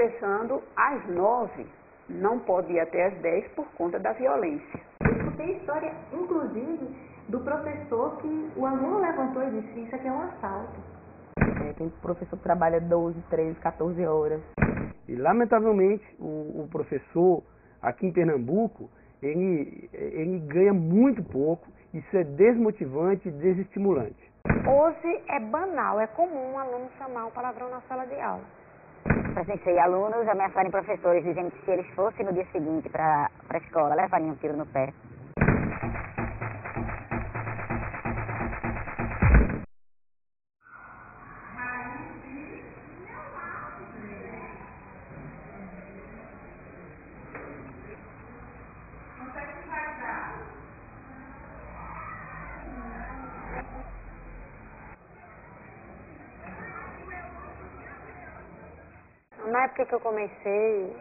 fechando às 9, não pode ir até às 10 por conta da violência. Eu escutei história, inclusive, do professor que o aluno levantou e disse: isso aqui é um assalto. Tem professor que trabalha 12, 13, 14 horas. E, lamentavelmente, o professor aqui em Pernambuco, ele ganha muito pouco. Isso é desmotivante e desestimulante. Hoje é banal, é comum um aluno chamar um palavrão na sala de aula. Presenciei alunos ameaçarem professores, dizendo que se eles fossem no dia seguinte para a escola, levariam um tiro no pé. Na época que eu comecei,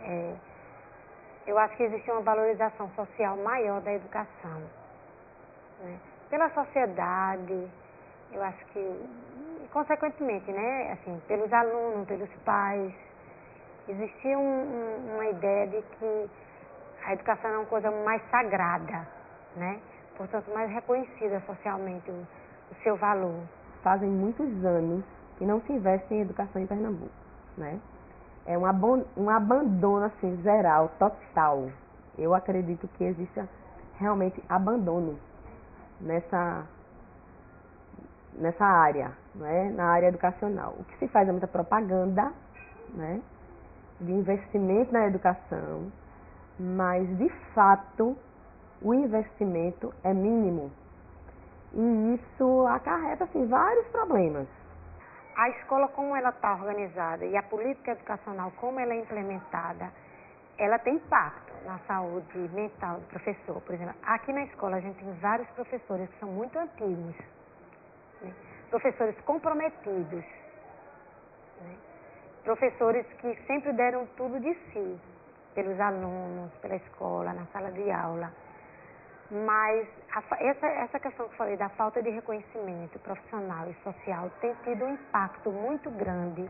eu acho que existia uma valorização social maior da educação, né? Pela sociedade, eu acho que, e consequentemente, né, assim, pelos alunos, pelos pais, existia uma ideia de que a educação é uma coisa mais sagrada, né? Portanto, mais reconhecida socialmente o seu valor. Fazem muitos anos que não se investe em educação em Pernambuco, né? É um abandono assim, geral, total. Eu acredito que existe realmente abandono nessa área, né? Na área educacional. O que se faz é muita propaganda, né? De investimento na educação, mas de fato o investimento é mínimo. E isso acarreta assim, vários problemas. A escola, como ela está organizada, e a política educacional, como ela é implementada, ela tem impacto na saúde mental do professor. Por exemplo, aqui na escola a gente tem vários professores que são muito antigos, né? Professores comprometidos, né? Professores que sempre deram tudo de si, pelos alunos, pela escola, na sala de aula. Mas essa questão que eu falei da falta de reconhecimento profissional e social tem tido um impacto muito grande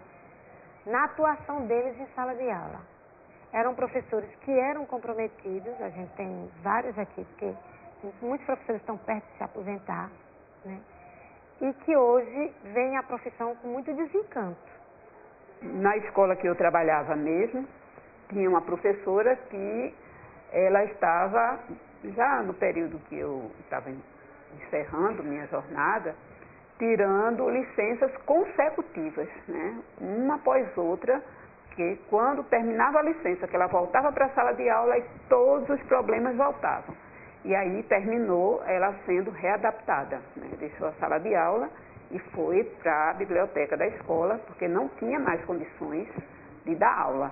na atuação deles em sala de aula. Eram professores que eram comprometidos, a gente tem vários aqui, porque muitos professores estão perto de se aposentar, né? E que hoje veem a profissão com muito desencanto. Na escola que eu trabalhava mesmo, tinha uma professora que ela estava, já no período que eu estava encerrando minha jornada, tirando licenças consecutivas, né? Uma após outra, que quando terminava a licença, que ela voltava para a sala de aula e todos os problemas voltavam. E aí terminou ela sendo readaptada, né? Deixou a sala de aula e foi para a biblioteca da escola, porque não tinha mais condições de dar aula.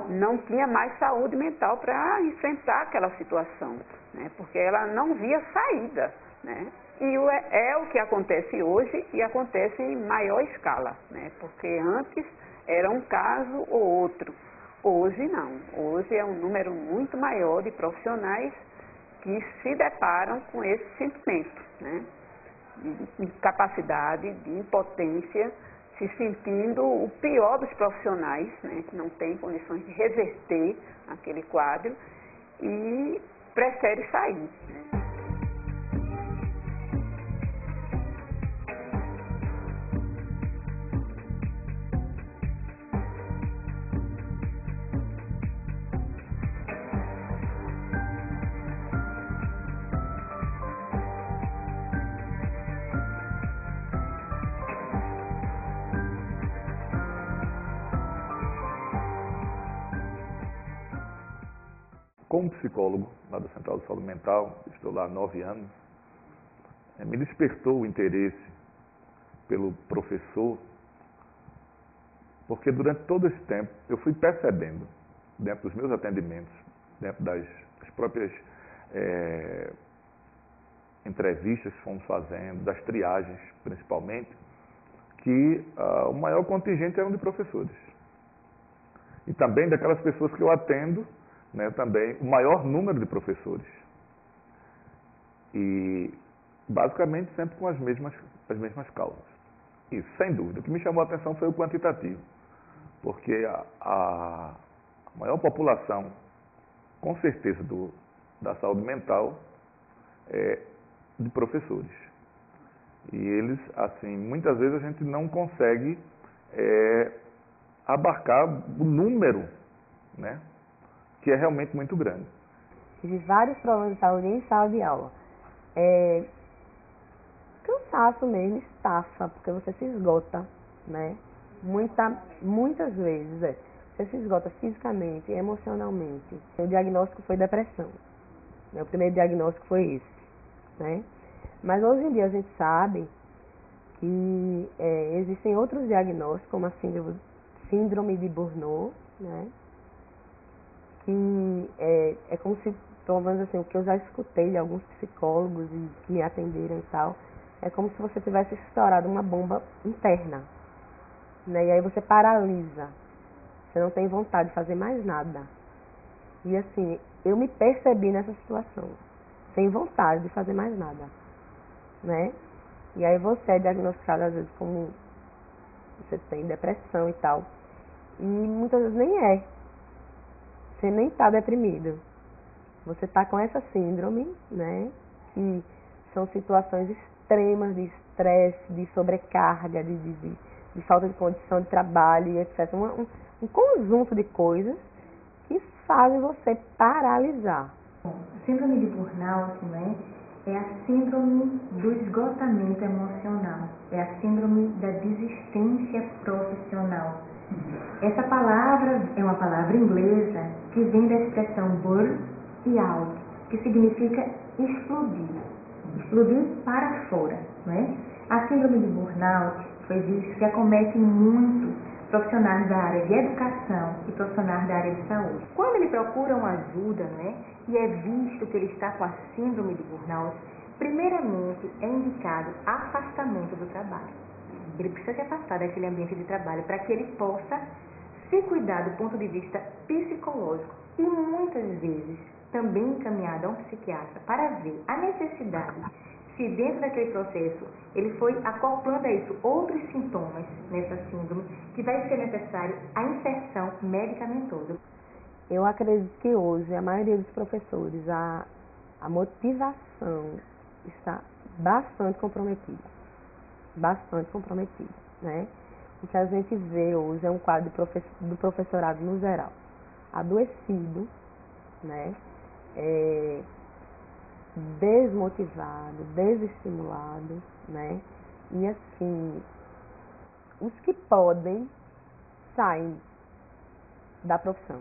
Não tinha mais saúde mental para enfrentar aquela situação, né? Porque ela não via saída, né? E é o que acontece hoje e acontece em maior escala, né? Porque antes era um caso ou outro. Hoje não. Hoje é um número muito maior de profissionais que se deparam com esse sentimento, né? De incapacidade, de impotência, se sentindo o pior dos profissionais, né, que não tem condições de reverter aquele quadro e prefere sair, né. Como psicólogo lá da Central de Saúde Mental, estou lá há 9 anos, me despertou o interesse pelo professor, porque durante todo esse tempo eu fui percebendo, dentro dos meus atendimentos, dentro das próprias entrevistas que fomos fazendo, das triagens principalmente, que o maior contingente eram de professores. E também daquelas pessoas que eu atendo, né, também o maior número de professores. E basicamente sempre com as mesmas causas. Isso, sem dúvida. O que me chamou a atenção foi o quantitativo. porque a maior população, com certeza, da saúde mental é de professores. E eles, assim, muitas vezes a gente não consegue abarcar o número, né, que é realmente muito grande. Tive vários problemas de saúde em sala de aula. Cansaço mesmo, estafa, porque você se esgota, né? Muitas vezes, você se esgota fisicamente, emocionalmente. O diagnóstico foi depressão. O primeiro diagnóstico foi esse, né? Mas hoje em dia a gente sabe que existem outros diagnósticos, como a síndrome de Burnout, né? Que é como se, pelo menos assim, o que eu já escutei de alguns psicólogos e que me atenderam e tal, é como se você tivesse estourado uma bomba interna, né? E aí você paralisa, você não tem vontade de fazer mais nada. E assim, eu me percebi nessa situação, sem vontade de fazer mais nada, né? E aí você é diagnosticado às vezes como você tem depressão e tal, e muitas vezes nem é. Você nem está deprimido. Você está com essa síndrome, né? Que são situações extremas de estresse, de sobrecarga, de falta de condição de trabalho, etc. Um conjunto de coisas que fazem você paralisar. Síndrome de burnout, né, é a síndrome do esgotamento emocional, é a síndrome da desistência profissional. Essa palavra é uma palavra inglesa que vem da expressão burn e out, que significa explodir para fora, né? A síndrome de burnout foi visto que acomete muito profissionais da área de educação e profissionais da área de saúde. Quando ele procura uma ajuda, né, e é visto que ele está com a síndrome de burnout, primeiramente é indicado afastamento do trabalho. Ele precisa se afastar daquele ambiente de trabalho para que ele possa se cuidar do ponto de vista psicológico e muitas vezes também encaminhado a um psiquiatra para ver a necessidade, se dentro daquele processo ele foi acoplando a isso outros sintomas nessa síndrome, que vai ser necessário a inserção medicamentosa. Eu acredito que hoje a maioria dos professores, a motivação está bastante comprometida. Né? O que a gente vê hoje é um quadro do professorado no geral, adoecido, né? Desmotivado, desestimulado, né? E assim, os que podem saem da profissão.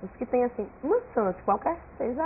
Os que têm assim uma chance, qualquer seja